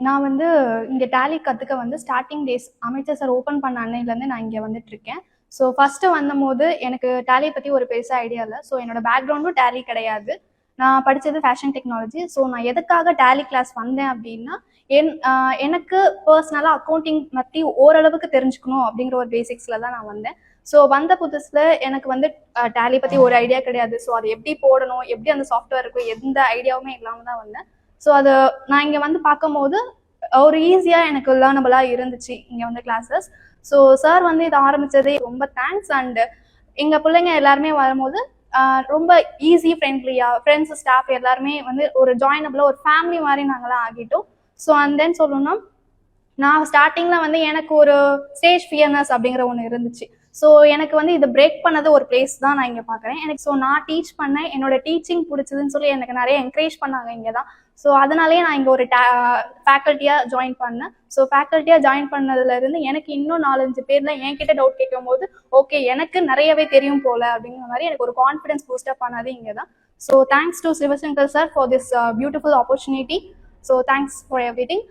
நான் வந்து இங்கே டேலி கற்றுக்க வந்து ஸ்டார்டிங் டேஸ் அமைச்சர் சார் ஓப்பன் பண்ண அன்னையிலேருந்து நான் இங்கே வந்துட்டு இருக்கேன். ஸோ ஃபஸ்ட்டு வந்தபோது எனக்கு டேலியை பற்றி ஒரு பெருசாக ஐடியா இல்லை. ஸோ என்னோட பேக்ரவுண்டும் டேலி கிடையாது. நான் படித்தது ஃபேஷன் டெக்னாலஜி. ஸோ நான் எதுக்காக டேலி கிளாஸ் வந்தேன் அப்படின்னா, எனக்கு பர்சனலாக அக்கௌண்டிங் பற்றி ஓரளவுக்கு தெரிஞ்சுக்கணும் அப்படிங்கிற ஒரு பேசிக்ஸில் தான் நான் வந்தேன். ஸோ வந்த புதுசில் எனக்கு வந்து டேலி பற்றி ஒரு ஐடியா கிடையாது. ஸோ அதை எப்படி போடணும், எப்படி அந்த சாஃப்ட்வேர் இருக்கும், எந்த ஐடியாவுமே இல்லாமல் தான் வந்தேன். ஸோ அது நான் இங்கே வந்து பார்க்கும்போது ஒரு ஈஸியாக எனக்கு லேர்னபிளாக இருந்துச்சு இங்கே வந்து கிளாஸஸ். ஸோ சார் வந்து இதை ஆரம்பித்ததே ரொம்ப தேங்க்ஸ். அண்டு எங்கள் பிள்ளைங்க எல்லாருமே வரும்போது ரொம்ப ஈஸி ஃப்ரெண்ட்லியாக ஃப்ரெண்ட்ஸ் ஸ்டாஃப் எல்லாருமே வந்து ஒரு ஜாயினபிளாக ஒரு ஃபேமிலி மாதிரி நாங்களாம் ஆகிட்டோம். ஸோ அண்ட் தென் சொல்லணும்னா, நான் ஸ்டார்டிங்கில் வந்து எனக்கு ஒரு ஸ்டேஜ் ஃபியர்னஸ் அப்படிங்கிற ஒன்று இருந்துச்சு. ஸோ எனக்கு வந்து இதை பிரேக் பண்ணது ஒரு பிளேஸ் தான் நான் இங்கே பார்க்குறேன். எனக்கு ஸோ நான் டீச் பண்ணேன், என்னோட டீச்சிங் பிடிச்சதுன்னு சொல்லி எனக்கு நிறைய என்கரேஜ் பண்ணாங்க இங்கே தான். ஸோ அதனாலேயே நான் இங்கே ஒரு ஃபேக்கல்ட்டியாக ஜாயின் பண்ணேன். ஸோ ஃபேக்கல்ட்டியாக ஜாயின் பண்ணதுலேருந்து எனக்கு இன்னும் 4-5 பேர்ல என்கிட்ட டவுட் கேட்கும் போது ஓகே எனக்கு நிறையவே தெரியும் போல அப்படிங்கிற மாதிரி எனக்கு ஒரு கான்ஃபிடன்ஸ் பூஸ்டப் பண்ணது இங்கே தான். So thanks to Sivasankar sir for this beautiful opportunity. So thanks for everything.